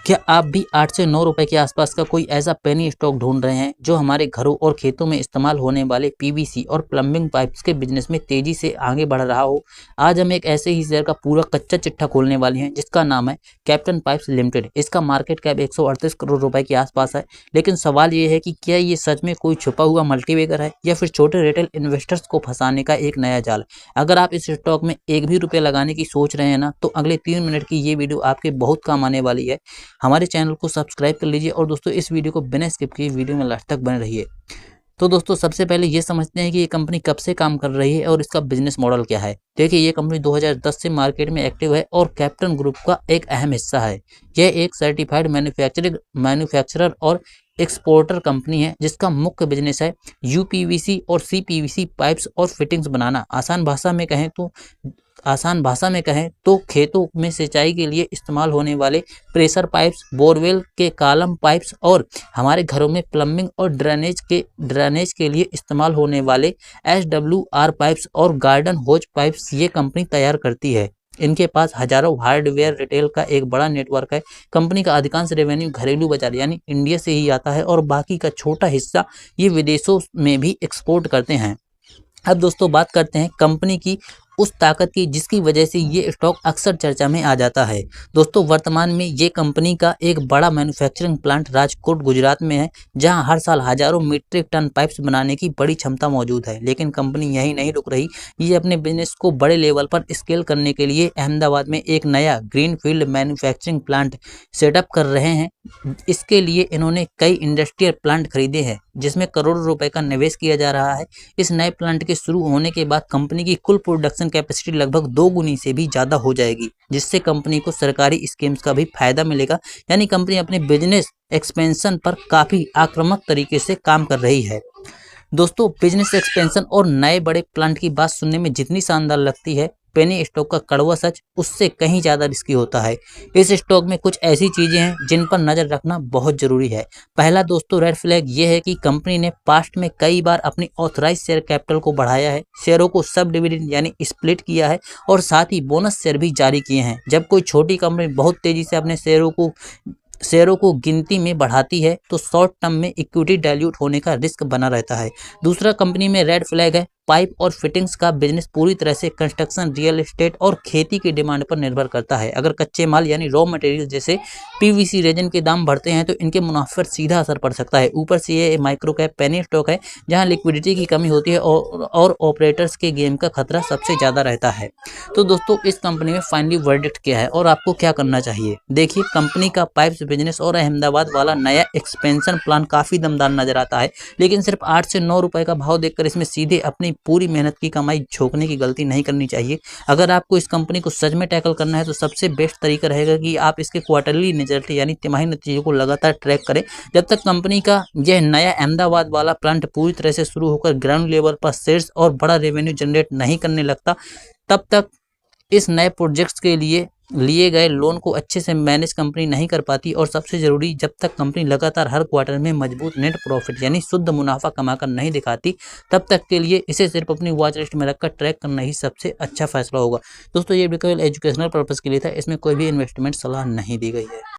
क्या आप भी 8 से 9 रुपए के आसपास का कोई ऐसा पेनी स्टॉक ढूंढ रहे हैं जो हमारे घरों और खेतों में इस्तेमाल होने वाले पीवीसी और प्लम्बिंग पाइप्स के बिजनेस में तेजी से आगे बढ़ रहा हो? आज हम एक ऐसे ही शेयर का पूरा कच्चा चिट्ठा खोलने वाले हैं जिसका नाम है कैप्टन पाइप्स लिमिटेड। इसका मार्केट कैप 138 करोड़ रुपए के आसपास है। लेकिन सवाल ये है कि क्या ये सच में कोई छुपा हुआ मल्टीबैगर है या फिर छोटे रिटेल इन्वेस्टर्स को फंसाने का एक नया जाल। अगर आप इस स्टॉक में एक भी रुपये लगाने की सोच रहे हैं ना, तो अगले 3 मिनट की ये वीडियो आपके बहुत काम आने वाली है। हमारे चैनल को सब्सक्राइब कर लीजिए और दोस्तों इस वीडियो को बिना स्किप किए वीडियो में लास्ट तक बने रहिए। तो दोस्तों सबसे पहले ये समझते हैं कि ये कंपनी कब से काम कर रही है और इसका बिजनेस मॉडल क्या है। देखिए, ये कंपनी 2010 से मार्केट में एक्टिव है और कैप्टन ग्रुप का एक अहम हिस्सा है। यह एक सर्टिफाइड मैन्युफैक्चरर और एक्सपोर्टर कंपनी है जिसका मुख्य बिजनेस है यूपीवीसी और सीपीवीसी पाइप्स और फिटिंग्स बनाना। आसान भाषा में कहें तो खेतों में सिंचाई के लिए इस्तेमाल होने वाले प्रेशर पाइप्स, बोरवेल के कॉलम पाइप्स और हमारे घरों में प्लम्बिंग और ड्रेनेज के लिए इस्तेमाल होने वाले SWR पाइप्स और गार्डन होज पाइप्स ये कंपनी तैयार करती है। इनके पास हजारों हार्डवेयर रिटेल का एक बड़ा नेटवर्क है। कंपनी का अधिकांश रेवेन्यू घरेलू बाजार यानी इंडिया से ही आता है और बाकी का छोटा हिस्सा ये विदेशों में भी एक्सपोर्ट करते हैं। अब दोस्तों बात करते हैं कंपनी की उस ताकत की जिसकी वजह से ये स्टॉक अक्सर चर्चा में आ जाता है। दोस्तों वर्तमान में ये कंपनी का एक बड़ा मैन्युफैक्चरिंग प्लांट राजकोट गुजरात में है, जहां हर साल हजारों मीट्रिक टन पाइप्स बनाने की बड़ी क्षमता मौजूद है। लेकिन कंपनी यही नहीं रुक रही, ये अपने बिजनेस को बड़े लेवल पर स्केल करने के लिए अहमदाबाद में एक नया ग्रीनफील्ड मैन्युफैक्चरिंग प्लांट सेटअप कर रहे हैं। इसके लिए इन्होंने कई इंडस्ट्रियल प्लांट खरीदे हैं जिसमें करोड़ों रुपए का निवेश किया जा रहा है। इस नए प्लांट के शुरू होने के बाद कंपनी की कुल प्रोडक्शन कैपेसिटी लगभग 2 गुनी से भी ज़्यादा हो जाएगी, जिससे कंपनी को सरकारी स्कीम्स का भी फायदा मिलेगा। यानी कंपनी अपने बिजनेस एक्सपेंशन पर काफ़ी आक्रामक तरीके से काम कर रही है। दोस्तों बिजनेस एक्सपेंशन और नए बड़े प्लांट की बात सुनने में जितनी शानदार लगती है, पेनी स्टॉक का कड़वा सच उससे कहीं ज़्यादा रिस्की होता है। इस स्टॉक में कुछ ऐसी चीज़ें हैं जिन पर नज़र रखना बहुत ज़रूरी है। पहला दोस्तों रेड फ्लैग ये है कि कंपनी ने पास्ट में कई बार अपनी ऑथराइज शेयर कैपिटल को बढ़ाया है, शेयरों को सब डिविडेंड यानी स्प्लिट किया है और साथ ही बोनस शेयर भी जारी किए हैं। जब कोई छोटी कंपनी बहुत तेज़ी से अपने शेयरों को गिनती में बढ़ाती है तो शॉर्ट टर्म में इक्विटी डाइल्यूट होने का रिस्क बना रहता है। दूसरा कंपनी में रेड फ्लैग है, पाइप और फिटिंग्स का बिजनेस पूरी तरह से कंस्ट्रक्शन, रियल एस्टेट और खेती की डिमांड पर निर्भर करता है। अगर कच्चे माल यानी रॉ मटेरियल जैसे पीवीसी रेजिन के दाम बढ़ते हैं तो इनके मुनाफे पर सीधा असर पड़ सकता है। ऊपर से ये माइक्रो कैप पेनी स्टॉक है जहां लिक्विडिटी की कमी होती है और ऑपरेटर्स के गेम का खतरा सबसे ज़्यादा रहता है। तो दोस्तों इस कंपनी में फाइनली वर्डिक्ट क्या है और आपको क्या करना चाहिए? देखिए, कंपनी का पाइप्स बिजनेस और अहमदाबाद वाला नया एक्सपेंशन प्लान काफ़ी दमदार नजर आता है, लेकिन सिर्फ 8 से 9 रुपए का भाव देखकर इसमें सीधे अपनी पूरी मेहनत की कमाई झोंकने की गलती नहीं करनी चाहिए। अगर आपको इस कंपनी को सच में टैकल करना है तो सबसे बेस्ट तरीका रहेगा कि आप इसके क्वार्टरली रिजल्ट यानी तिमाही नतीजों को लगातार ट्रैक करें। जब तक कंपनी का यह नया अहमदाबाद वाला प्लांट पूरी तरह से शुरू होकर ग्राउंड लेवल पर सेल्स और बड़ा रेवेन्यू जनरेट नहीं करने लगता, तब तक इस नए प्रोजेक्ट्स के लिए गए लोन को अच्छे से मैनेज कंपनी नहीं कर पाती। और सबसे ज़रूरी, जब तक कंपनी लगातार हर क्वार्टर में मजबूत नेट प्रॉफिट यानी शुद्ध मुनाफा कमाकर नहीं दिखाती, तब तक के लिए इसे सिर्फ अपनी वॉच लिस्ट में रखकर ट्रैक करना ही सबसे अच्छा फैसला होगा। दोस्तों ये वीडियो केवल एजुकेशनल पर्पज़ के लिए था, इसमें कोई भी इन्वेस्टमेंट सलाह नहीं दी गई है।